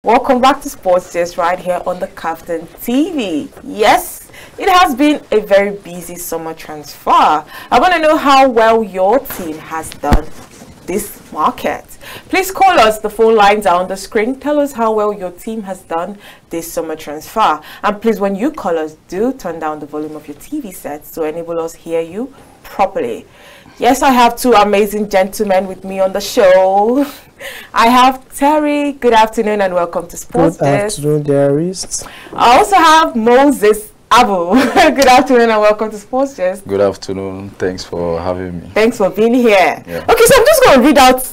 Welcome back to Sports Just right here on the Captain TV. Yes, it has been a very busy summer transfer. I want to know how well your team has done this market. Please call us. The phone lines are on the screen. Tell us how well your team has done this summer transfer. And please, when you call us, do turn down the volume of your TV set to enable us hear you properly. Yes, I have two amazing gentlemen with me on the show. I have Terry. Good afternoon and welcome to Sports Desk. Good afternoon, dearest. I also have Moses Abu. Good afternoon and welcome to Sports Desk. Good afternoon. Thanks for having me. Thanks for being here. Yeah. Okay, so I'm just going to read out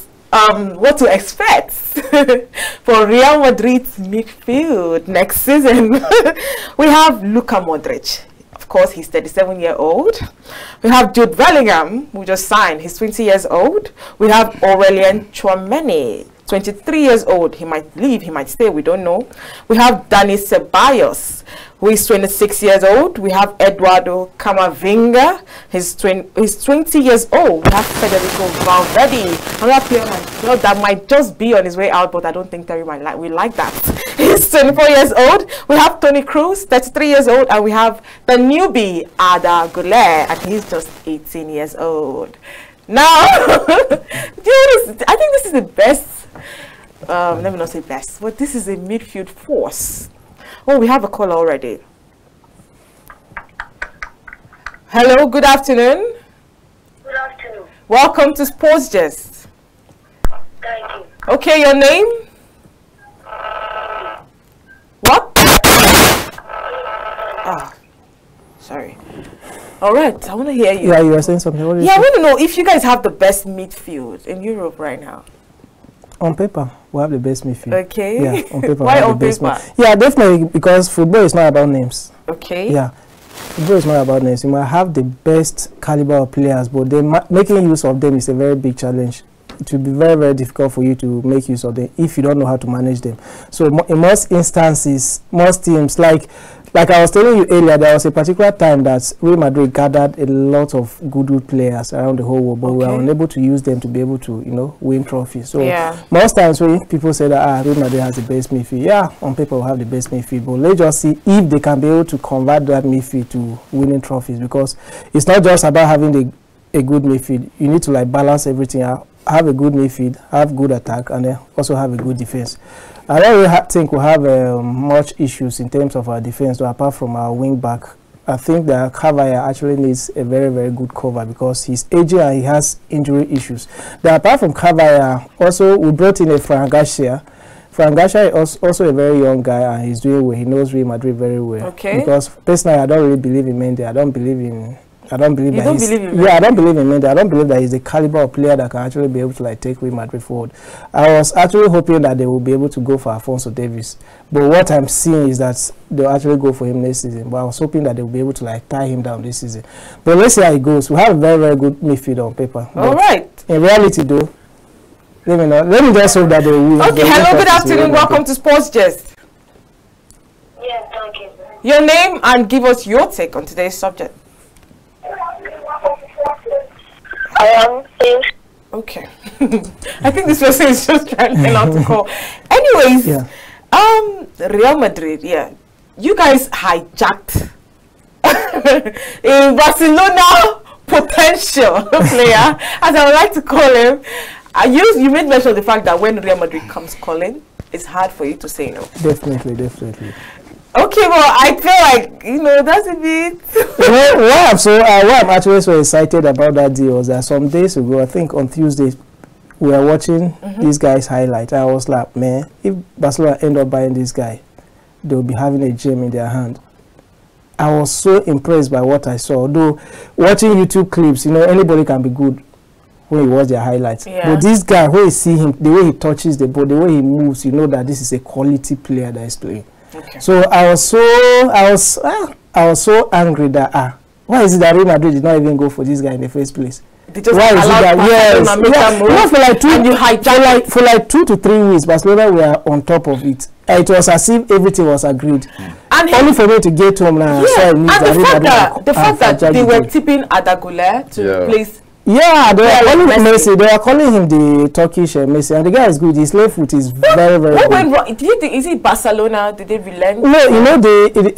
what to expect for Real Madrid's midfield next season. We have Luka Modric. Of course, he's 37-year-old. We have Jude Bellingham, who just signed. He's 20 years old. We have Aurelien Tchouameni, 23 years old. He might leave, he might stay, we don't know. We have Dani Ceballos, who is 26 years old. We have Eduardo Camavinga, he's 20 years old. We have Federico Valverde, another player that might just be on his way out, but I don't think Terry we like that. He's 24 years old. We have Toni Kroos, 33 years old, and we have the newbie Arda Güler, and he's just 18 years old. Now, I think this is the best, let me not say best, but this is a midfield force. Oh, we have a caller already. Hello, good afternoon. Good afternoon. Welcome to Sports Just. Thank you. Okay, your name? What? Ah, sorry. All right, I want to hear you. Yeah, you were saying something. What Yeah, I want to know if you guys have the best midfield in Europe right now. On paper, we have the best midfield. Okay. Yeah, on paper. Why we have on the best paper? Yeah, definitely, because football is not about names. Okay. Yeah, football is not about names. You might have the best caliber of players, but making use of them is a very big challenge. It will be very, very difficult for you to make use of them if you don't know how to manage them. So in most instances, most teams, like I was telling you earlier, there was a particular time that Real Madrid gathered a lot of good players around the whole world, but we were unable to use them to be able to, win trophies. So most times when people say that Real Madrid has the best midfield, yeah, on paper we have the best midfield, but let's just see if they can be able to convert that midfield to winning trophies, because it's not just about having a good midfield. You need to balance everything out. Have a good midfield, have good attack, and then also have a good defense. I don't really think we have much issues in terms of our defense, so apart from our wing back. I think that Cavaya actually needs a very, very good cover because he's aging and he has injury issues. Then apart from Cavaya, also we brought in a Fran Garcia. Fran Garcia is also a very young guy and he's doing well. He knows Real Madrid very well. Okay. Because personally, I don't really believe in Mendy. I don't believe in Mendy. I don't believe that he's the caliber of player that can actually be able to take Real Madrid forward. I was actually hoping that they will be able to go for Alphonso Davies, but what I'm seeing is that they'll actually go for him next season. But I was hoping that they will be able to tie him down this season. But let's see how it goes. We have a very, very good midfield on paper. All right. In reality, though, let me just hope that they will win. Okay. Hello. Good afternoon. Welcome to Sports Just. Yes, thank you. Your name and give us your take on today's subject. I am James. Okay. I think this person is just trying to get out to call. Anyways, Real Madrid, you guys hijacked a Barcelona potential player, as I would like to call him. You made mention of the fact that when Real Madrid comes calling, it's hard for you to say no. Definitely. Okay, well, I feel like, that's a bit... Why I'm actually so excited about that deal was that some days ago, I think on Tuesday, we were watching this guy's highlight. I was like, man, if Barcelona end up buying this guy, they'll be having a gem in their hand. I was so impressed by what I saw. Though, watching YouTube clips, anybody can be good when you watch their highlights. Yeah. But this guy, when you see him, the way he touches the ball, the way he moves, you know that this is a quality player that is playing. Okay. So I was so angry that why is it that Real Madrid did not even go for this guy in the first place? They just why is it that for like 2 to 3 weeks, Barcelona were on top of it. It was as if everything was agreed. And only for me to get home now. Yeah. And the fact that they were tipping Arda Güler to replace Yeah, they are calling him Messi. They are calling him the Turkish Messi, and the guy is good. His left foot is very, very good. Went wrong? Is it Barcelona? Did they relent? No, you know,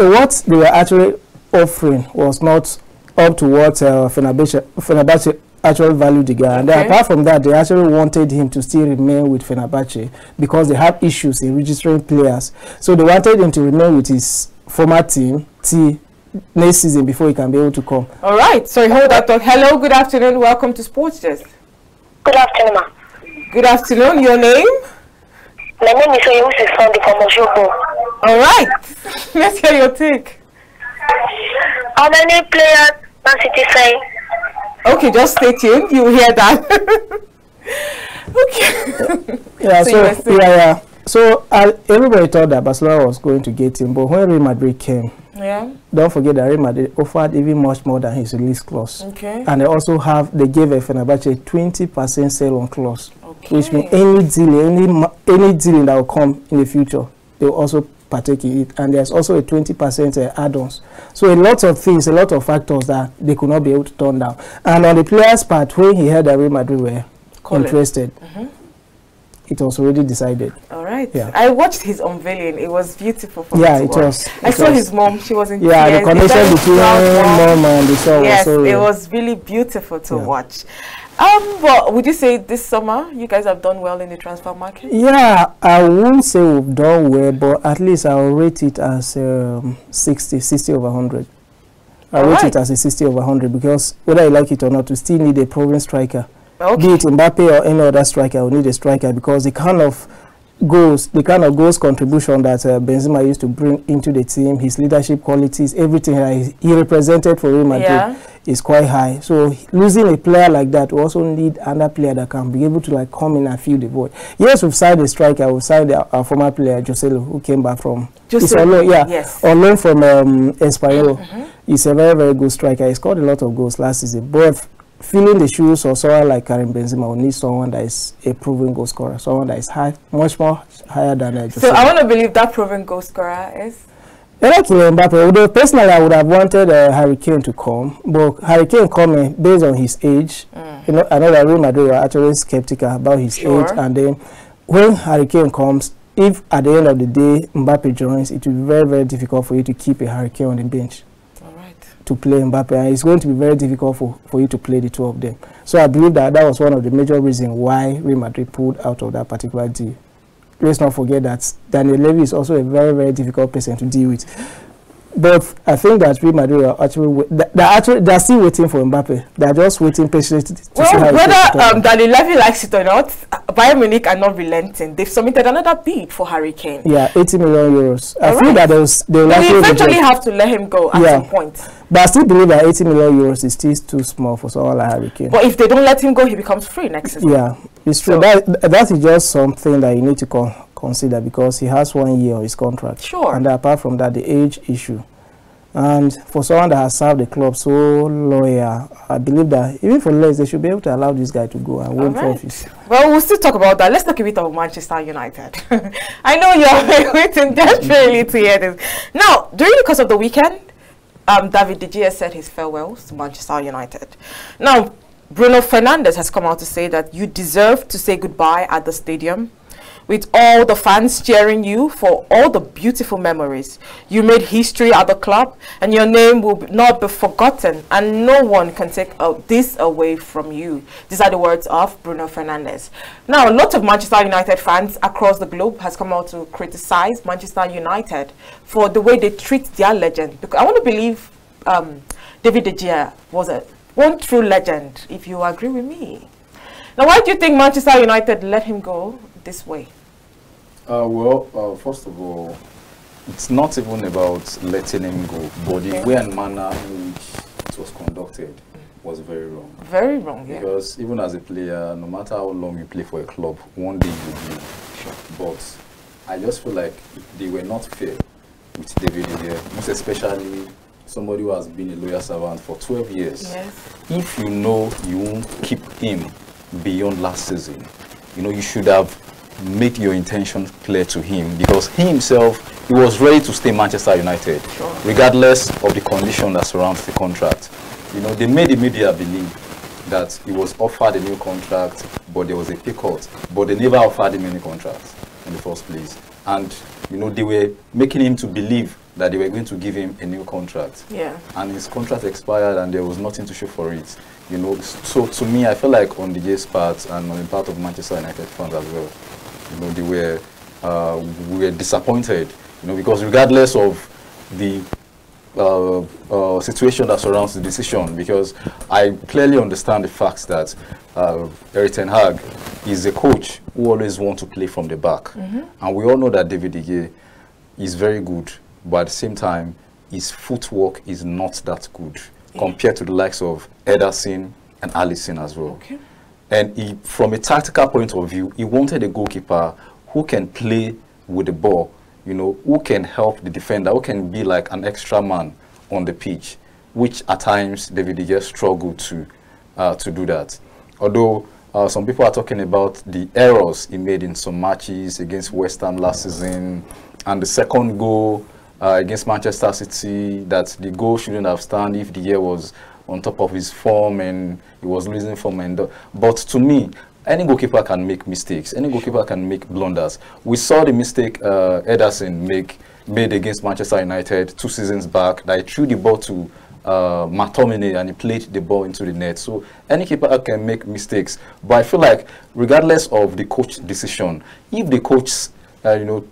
what they were actually offering was not up to what Fenerbahce actually valued the guy. And then, apart from that, they actually wanted him to still remain with Fenerbahce because they have issues in registering players. So they wanted him to remain with his former team next season before he can be able to come. All right. Sorry, hold that thought. Hello, good afternoon. Welcome to Sports Desk. Good afternoon, ma. Good afternoon. Your name? My name is Oyewusi from the Commercial. All right. Let's hear your take. How many players Man City sign? Okay, just stay tuned. You will hear that. Okay. Yeah, so everybody thought that Barcelona was going to get him, but when Real Madrid came, don't forget that Real Madrid offered even much more than his release clause. Okay. And they gave a Fenerbahce 20% sell-on clause, which means any deal that will come in the future, they will also partake in it. And there's also a 20% add-ons. So a lot of things, a lot of factors that they could not be able to turn down. And on the player's part, when he heard that Real Madrid were interested, it was already decided. All right. Yeah. I watched his unveiling. It was beautiful for me to watch. I saw his mom. She was in tears. Yeah, the connection between mom and the son was so it was really beautiful to watch. But would you say this summer you guys have done well in the transfer market? Yeah, I won't say we've done well, but at least I'll rate it as 60 over 100. I rate it as a 60 over 100 because whether you like it or not, you still need a proven striker. Be it Mbappe or any other striker, will need a striker because the kind of goals contribution that Benzema used to bring into the team, his leadership qualities, everything that he represented for Real Madrid is quite high. So losing a player like that, we also need another player that can be able to come in and fill the void. Yes, we've signed a striker. We've signed our former player Joselu, who came back from on loan from Espanyol. He's a very, very good striker. He scored a lot of goals last season. But filling the shoes of someone like Karim Benzema, we need someone that is a proven goal scorer, someone that is much more higher than Joselu. So I want to believe that proven goal scorer is? Like Mbappe, although personally I would have wanted Harry Kane to come, but Harry Kane coming based on his age, I know that Real Madrid were actually skeptical about his age, and then when Harry Kane comes, if at the end of the day Mbappe joins, it will be very, very difficult for you to keep a Harry Kane on the bench to play Mbappe, and it's going to be very difficult for you to play the two of them. So I believe that was one of the major reasons why Real Madrid pulled out of that particular deal. Let's not forget that Daniel Levy is also a very, very difficult person to deal with. But I think that Real Madrid are they're still waiting for Mbappe. They're just waiting patiently to see how whether Daniel Levy likes it or not, Bayern Munich are not relenting. They've submitted another bid for Harry Kane. Yeah, 80 million euros. I think that they'll eventually have to let him go at some point. But I still believe that 80 million euros is still too small for someone like Harry Kane. But if they don't let him go, he becomes free next season. Yeah, it's true. So that is just something that you need to consider because he has 1 year on his contract. Sure. And apart from that, the age issue. And for someone that has served the club so loyal, I believe that even for less, they should be able to allow this guy to go and win trophies. Well, we'll still talk about that. Let's talk a bit about Manchester United. I know you're waiting desperately to hear this. Now, during the course of the weekend, David De Gea said his farewells to Manchester United. Now, Bruno Fernandes has come out to say that you deserve to say goodbye at the stadium, with all the fans cheering you for all the beautiful memories. You made history at the club, and your name will not be forgotten, and no one can take this away from you. These are the words of Bruno Fernandes. Now, a lot of Manchester United fans across the globe has come out to criticize Manchester United for the way they treat their legend. Because I want to believe David De Gea was one true legend, if you agree with me. Now, why do you think Manchester United let him go this way? First of all, it's not even about letting him go, but the way and manner in which it was conducted was very wrong. Very wrong, yeah. Because even as a player, no matter how long you play for a club, one day you'll be sure. But I just feel like they were not fair with David De Gea, most especially somebody who has been a loyal servant for 12 years. Yes. If you know you won't keep him beyond last season, you should have make your intention clear to him, because he himself, he was ready to stay Manchester United, regardless of the condition that surrounds the contract. They made the media believe that he was offered a new contract, but there was a pay cut, but they never offered him any contract in the first place. And, you know, they were making him to believe that they were going to give him a new contract. Yeah. And his contract expired and there was nothing to show for it. You know, so to me, I feel like on the J's part and on the part of Manchester United fans as well, you know, we were disappointed, you know, because regardless of the situation that surrounds the decision, because I clearly understand the fact that Erik ten Hag is a coach who always wants to play from the back. And we all know that David De Gea is very good, but at the same time, his footwork is not that good compared to the likes of Ederson and Alisson as well. Okay. And from a tactical point of view, he wanted a goalkeeper who can play with the ball, you know, who can help the defender, who can be like an extra man on the pitch, which at times David De Gea struggled to do that. Although some people are talking about the errors he made in some matches against West Ham last season, and the second goal against Manchester City, that the goal shouldn't have stand if De Gea was on top of his form and he was losing form. But to me, any goalkeeper can make mistakes. Any goalkeeper can make blunders. We saw the mistake Ederson made against Manchester United 2 seasons back. That he threw the ball to McTominay and he played the ball into the net. So any keeper can make mistakes. But I feel like regardless of the coach decision, if the coach, you know,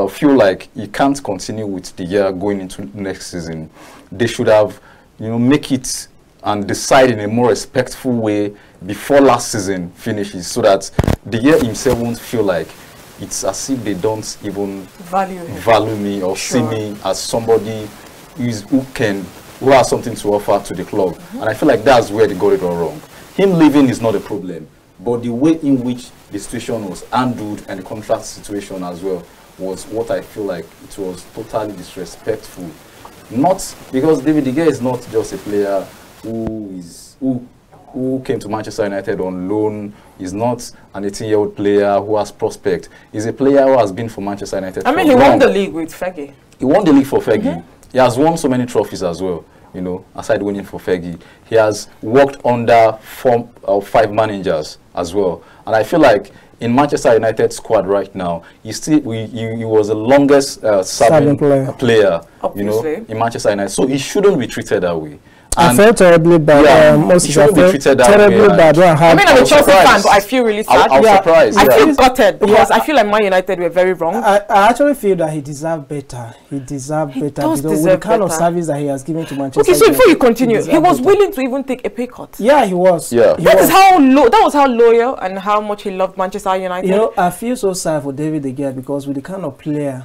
feel like he can't continue with the year going into next season, they should have, you know, make it and decide in a more respectful way before last season finishes, so that the year himself won't feel like it's as if they don't even value me or see me as somebody who has something to offer to the club. And I feel like that's where they got it all wrong. Him leaving is not a problem, but the way in which the situation was handled and the contract situation as well was what I feel like it was totally disrespectful. Not because David De Gea is not just a player who came to Manchester United on loan. He's not an 18-year-old player who has prospect. He's a player who has been for Manchester United. I mean, he won the league with Fergie. He won the league for Fergie. He has won so many trophies as well. You know, aside winning for Fergie, he has worked under 4 or 5 managers as well. And I feel like in Manchester United squad right now, he was the longest serving player, you know, in Manchester United. So he shouldn't be treated that way. I felt terribly bad. Yeah, he shouldn't be treated that terribly way. bad. I mean, I'm a Chelsea fan, but I feel really sad. I was surprised. I feel gutted because I feel like Man United were very wrong. I actually feel that he deserved better. He deserved better because with the kind of service that he has given to Manchester. Okay, so before you continue, he was willing to even take a pay cut. Yeah, he was. Yeah, that was how loyal and how much he loved Manchester United. You know, I feel so sad for David De Gea because with the kind of player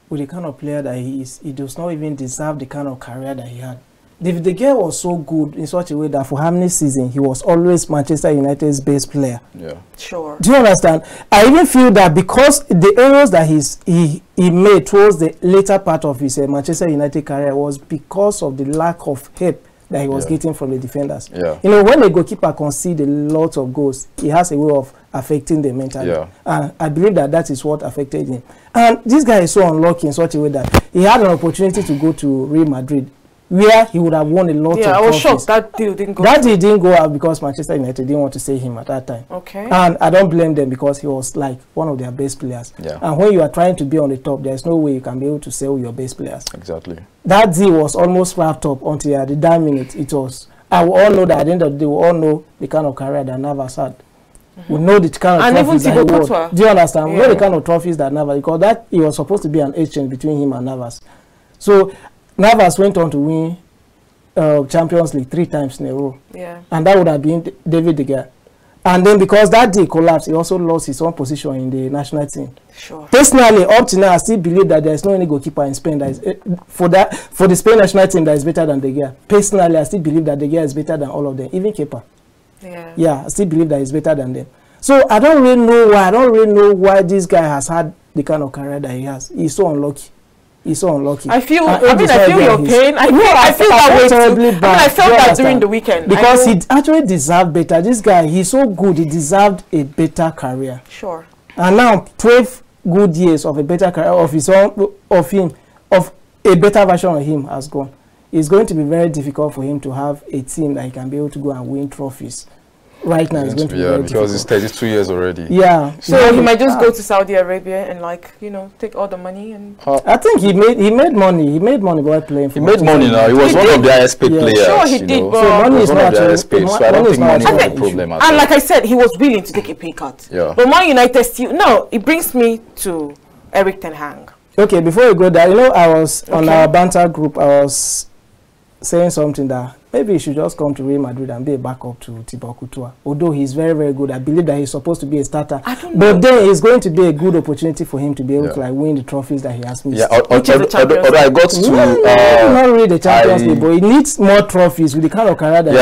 that he is, he does not even deserve the kind of career that he had. David De Gea was so good in such a way that for how many seasons he was always Manchester United's best player. Yeah, sure. Do you understand? I even feel that because the errors that he made towards the later part of his Manchester United career was because of the lack of help that he was getting from the defenders. Yeah. You know, when a goalkeeper concede a lot of goals, he has a way of affecting them mentally. Yeah. And I believe that is what affected him. And this guy is so unlucky in such a way that he had an opportunity to go to Real Madrid, where he would have won a lot of trophies. I was shocked that deal didn't go. That deal didn't go out because Manchester United didn't want to sell him at that time. Okay. And I don't blame them because he was like one of their best players. Yeah. And when you are trying to be on the top, there's no way you can be able to sell your best players. Exactly. That deal was almost wrapped up until at the damn minute it was. And we all know that at the end of the day, we all know the kind of career that Navas had. We know the kind of trophies that he won. Do you understand? We know the kind of trophies that Navas, because that he was supposed to be an exchange between him and Navas. So Navas went on to win Champions League 3 times in a row. Yeah. And that would have been David De Gea. And then because that day collapsed, he also lost his own position in the national team. Sure. Personally, up to now, I still believe that there is no any goalkeeper in Spain that is for the Spain national team that is better than De Gea. Personally, I still believe that De Gea is better than all of them, even Kepa. Yeah. Yeah, I still believe that he's better than them. So I don't really know why this guy has had the kind of career that he has. He's so unlucky. He's so unlucky. I feel your pain. I feel that way too. I felt that during the weekend. Because he actually deserved better. This guy, he's so good. He deserved a better career. Sure. And now 12 good years of a better career of his own, of a better version of him has gone. it's going to be very difficult for him to have a team that he can be able to go and win trophies. Right now, it's going to be very because he's 32 years already. Yeah. So he might just go to Saudi Arabia and, like, you know, take all the money and. I think he made money. He made money by playing. He made money now. He was one of the highest paid players. Sure, he did. But so money is not the highest paid. So I don't think money was the problem. And like I said, he was willing to take a pay cut. Yeah. But Man United still. No, it brings me to Erik ten Hag. Okay, before we go there, you know, I was on our banter group. I was saying something that maybe he should just come to Real Madrid and be a backup to Thibaut Courtois. Although he's very, very good, I believe that he's supposed to be a starter. But then it's going to be a good opportunity for him to be able to like win the trophies that he has missed. Yeah, although I got to not really the Champions League, but he needs more trophies with the kind of career that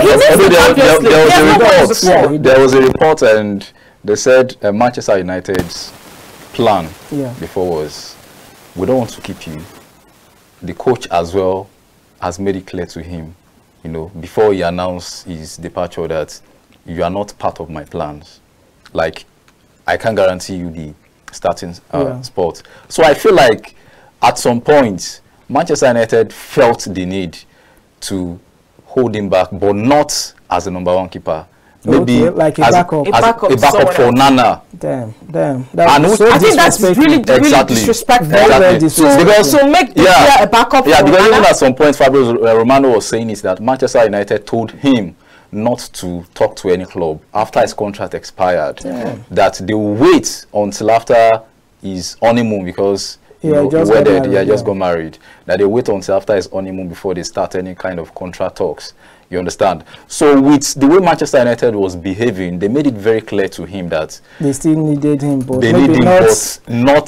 there was a report, and they said Manchester United's plan before was, we don't want to keep you. The coach as well has made it clear to him, you know, before he announced his departure, that you are not part of my plans. Like, I can't guarantee you the starting spot. So I feel like at some point, Manchester United felt the need to hold him back, but not as a #1 keeper. Maybe like a backup. A backup for Nana. Damn. And I think that's really disrespectful. Very So make a backup. Yeah, because even at some point, Fabio Romano was saying is that Manchester United told him not to talk to any club after his contract expired. That they will wait until after his honeymoon, because he just got married. That they wait until after his honeymoon before they start any kind of contract talks. You understand? So with the way Manchester United was behaving, they made it very clear to him that they still needed him, but they maybe need him, not. but not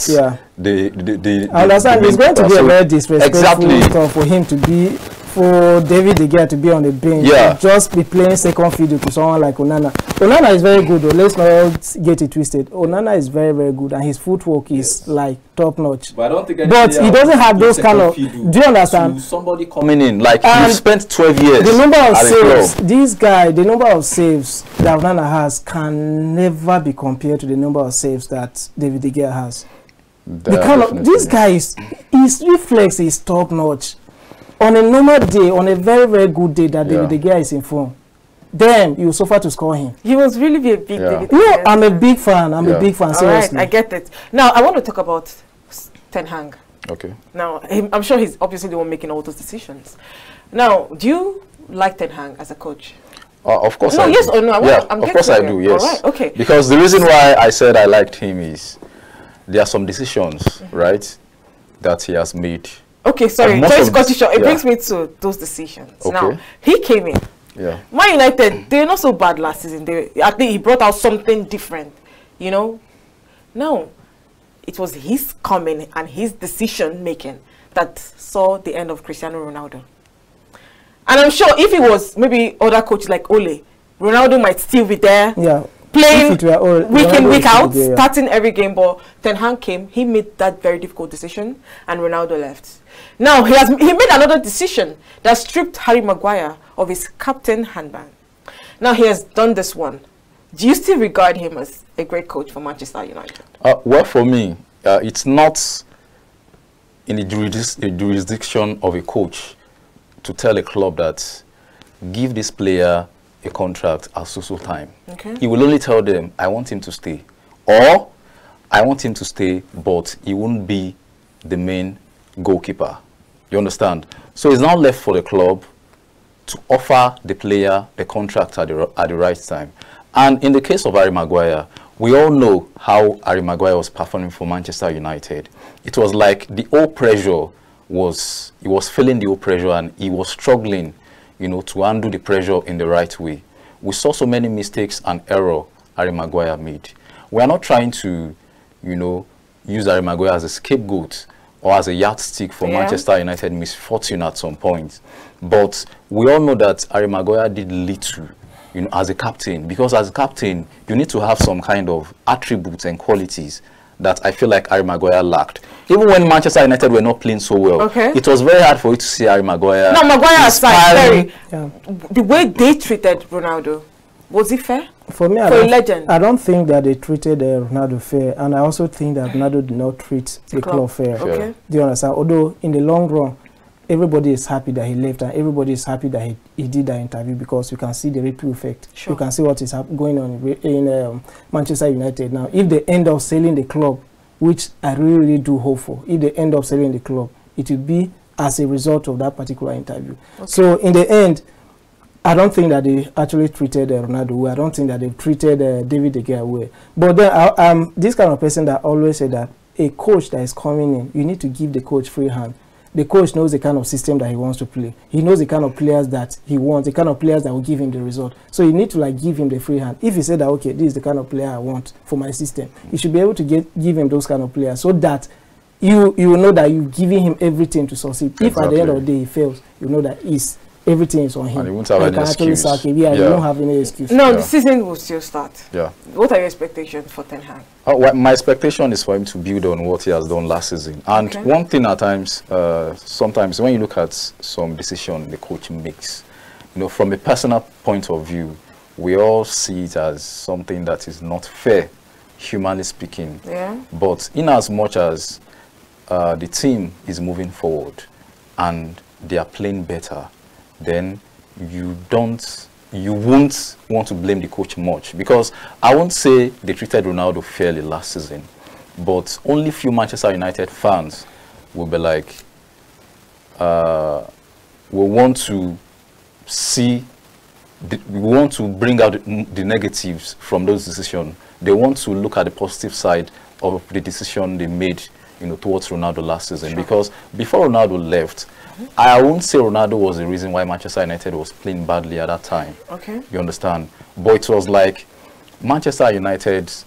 the I understand. It's going to be a very disrespectful stuff for him to be, for David De Gea to be on the bench, just be playing second fiddle to someone like Onana. Onana is very good, though. Let's not get it twisted. Onana is very, very good, and his footwork is like top notch. But I don't think. But he doesn't have those kind of. Do you understand? Somebody coming in, like you spent 12 years. The number of saves, this guy, the number of saves that Onana has can never be compared to the number of saves that David De Gea has. The kind of this guy his reflex is top notch. On a normal day, on a very, very good day that David De Gea is in form, then you suffer to score him. He was really a big David. No, I'm a big fan. I'm a big fan. Seriously. All right, I get it. Now I want to talk about Ten Hag. Okay. Now I'm sure he's obviously the one making all those decisions. Now, do you like Ten Hag as a coach? Of course. No, I yes do. or no? Of course I do. Yes. All right. Okay. Because the reason why I said I liked him is there are some decisions, right, that he has made. Okay, sorry. Just cut it short. It brings me to those decisions. Okay. Now, he came in. Yeah. Man United, they're not so bad last season. I think he brought out something different, you know. Now, it was his coming and his decision making that saw the end of Cristiano Ronaldo. And I'm sure if it was maybe other coaches like Ole, Ronaldo might still be there. Yeah. Playing week in, week out, starting every game. But Ten Hag came, he made that very difficult decision, and Ronaldo left. Now he made another decision that stripped Harry Maguire of his captain handbag. Now he has done this one. Do you still regard him as a great coach for Manchester United? Well, for me, it's not in the jurisdiction of a coach to tell a club that give this player a contract at so time. Okay. He will only tell them, I want him to stay, or I want him to stay, but he won't be the main goalkeeper. You understand? So it's now left for the club to offer the player the contract at the right time. And in the case of Harry Maguire, we all know how Harry Maguire was performing for Manchester United. It was like the old pressure was, he was feeling the old pressure, and he was struggling, you know, to undo the pressure in the right way. We saw so many mistakes and error Harry Maguire made. We are not trying to, you know, use Harry Maguire as a scapegoat or as a yardstick for Manchester United misfortune at some point. But we all know that Harry Maguire did little, you know, as a captain, because as a captain, you need to have some kind of attributes and qualities that I feel like Harry Maguire lacked. Even when Manchester United were not playing so well, it was very hard for you to see Harry Maguire. No, Maguire aside, the way they treated Ronaldo, was it fair? For me, I don't think that they treated Ronaldo fair, and I also think that Ronaldo did not treat the club fair. Do you understand? Although in the long run, everybody is happy that he left, and everybody is happy that he did that interview, because you can see the ripple effect. Sure. You can see what is going on in Manchester United now. If they end up selling the club, which I really do hope for, if they end up selling the club, it will be as a result of that particular interview. Okay. So in the end, I don't think that they actually treated Ronaldo well. I don't think that they treated David De Gea well. But then I'm this kind of person that always say that a coach that is coming in, you need to give the coach free hand. The coach knows the kind of system that he wants to play. He knows the kind of players that he wants, the kind of players that will give him the result. So you need to like give him the free hand. If he said that, okay, this is the kind of player I want for my system, you should be able to give him those kind of players, so that you will know that you're giving him everything to succeed. Exactly. If at the end of the day he fails, you know that everything is on him. And he won't have any excuse. You don't have any excuse. No, the season will still start. Yeah. What are your expectations for Ten Hag? Well, my expectation is for him to build on what he has done last season. And one thing at times, sometimes when you look at some decision the coach makes, you know, from a personal point of view, we all see it as something that is not fair, humanly speaking. Yeah. But in as much as the team is moving forward and they are playing better, then you won't want to blame the coach much, because I won't say they treated Ronaldo fairly last season, but only few Manchester United fans will be like, we want to bring out the negatives from those decisions. They want to look at the positive side of the decision they made, you know, towards Ronaldo last season. Sure. Because before Ronaldo left, I won't say Ronaldo was the reason why Manchester United was playing badly at that time. Okay. You understand? But it was like Manchester United's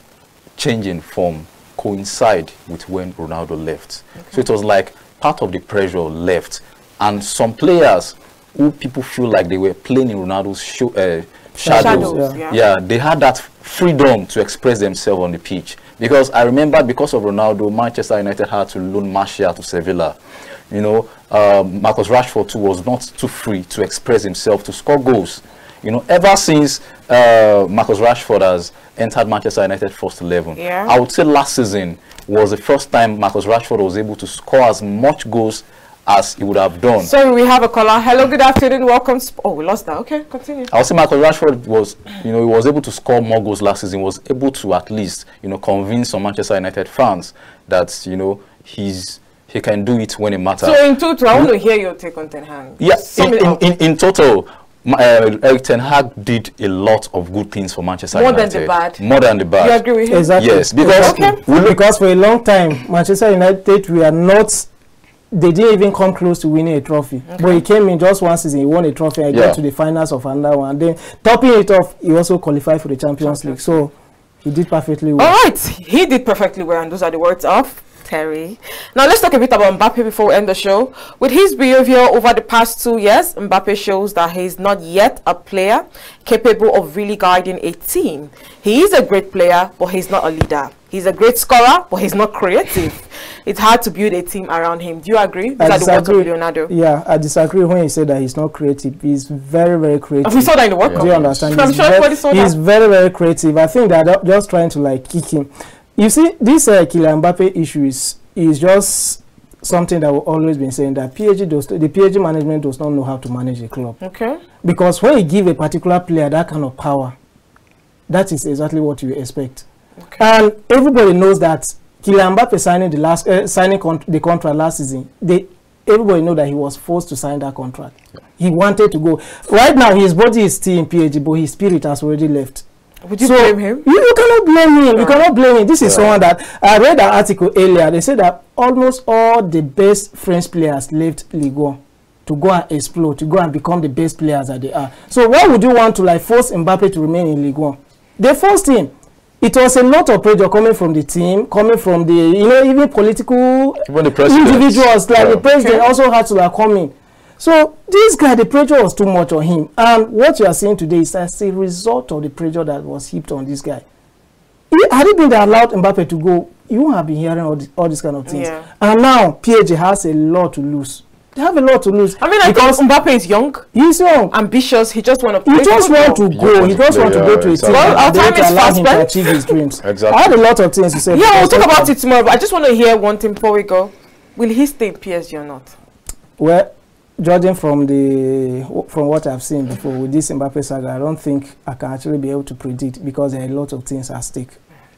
change in form coincide with when Ronaldo left. Okay. So it was like part of the pressure left. And some players who people feel like they were playing in Ronaldo's shadows. Yeah, they had that freedom to express themselves on the pitch. Because I remember, because of Ronaldo, Manchester United had to loan Martial to Sevilla. You know, Marcus Rashford too was not too free to express himself, to score goals. You know, ever since Marcus Rashford has entered Manchester United first 11, I would say last season was the first time Marcus Rashford was able to score as much goals as he would have done. Sorry, we have a caller. Hello, good afternoon. Welcome. Oh, we lost that. Okay, continue. I would say Marcus Rashford was, you know, he was able to score more goals last season. Was able to at least, you know, convince some Manchester United fans that, you know, he can do it when it matters. So in total, I want to hear your take on Ten Hag. Yeah, in total, Erik Ten Hag did a lot of good things for Manchester United. More than the bad. More than the bad. You agree with him? Exactly. Yes, because because for a long time, Manchester United, we are not. They didn't even come close to winning a trophy. Okay. But he came in just one season, he won a trophy, and got to the finals of another one. And then, topping it off, he also qualified for the Champions League. So, he did perfectly well. All right, he did perfectly well, and those are the words of Terry. Now, let's talk a bit about Mbappe before we end the show. With his behavior over the past 2 years, Mbappe shows that he's not yet a player capable of really guiding a team. He is a great player, but he's not a leader. He's a great scorer, but he's not creative. It's hard to build a team around him. Do you agree? I disagree. Leonardo. Yeah, I disagree when he said that he's not creative. He's very, very creative. We saw that in the World Cup. Do you understand? I'm sure everybody saw that. He's very, very creative. I think they're just trying to like kick him. You see, this Kylian Mbappe issue is just something that we've always been saying, that the PSG management does not know how to manage a club. Okay. Because when you give a particular player that kind of power, that is exactly what you expect. Okay. And everybody knows that Kylian Mbappe signing the contract last season, everybody know that he was forced to sign that contract. Yeah. He wanted to go. Right now, his body is still in PSG, but his spirit has already left. Would you blame him? You cannot blame him. You cannot blame him. This is someone that I read an article earlier. They said that almost all the best French players left Ligue 1 to go and explode, to go and become the best players that they are. So why would you want to like force Mbappe to remain in Ligue 1? They forced him. It was a lot of pressure coming from the team, coming from the, you know, even political individuals, like the president also had to like come in. So this guy, the pressure was too much on him. And what you are seeing today is as a result of the pressure that was heaped on this guy. Had it been that allowed Mbappe to go, you won't have been hearing all these kind of things. Yeah. And now PSG has a lot to lose. They have a lot to lose. I mean, because Mbappe is young. He's young. Ambitious. He just want to play. He just want to go. He just want to go to a team. Well, our time is fast spent. To achieve his dreams. Exactly. I had a lot of things to say. Yeah, we'll talk about it tomorrow. But I just want to hear one thing before we go. Will he stay in PSG or not? Well, judging from what I've seen before with this Mbappe saga, I don't think I can actually be able to predict because there are a lot of things at stake.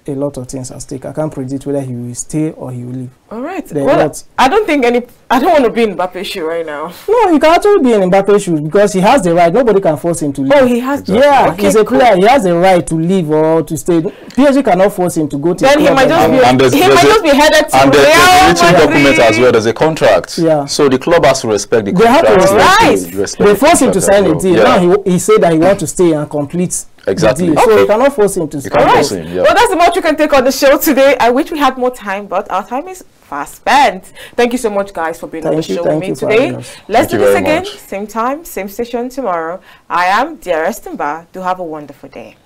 A lot of things at stake. I can't predict whether he will stay or he will leave. All right. Well, I don't want to be in Mbappe's shoe right now. No, he can actually be in Mbappe's shoes because he has the right. Nobody can force him to leave. Oh, he has. Exactly. Yeah, okay, he's a player. He has the right to leave or to stay. PSG cannot force him to go to. Then he might just be headed to and Real there's a Madrid. document as well. There's a contract. Yeah. So the club has to respect the They contract. have to respect. They force him to sign a deal. Yeah. Now he said that he wants to stay and complete. Exactly. Okay. So you cannot force him to stay. All right. Yeah. Well, that's the much we can take on the show today. I wish we had more time, but our time is fast spent. Thank you so much, guys, for being on the show with me today. Let's do this again. Same time, same station tomorrow. I am Dearest Mba. Do have a wonderful day.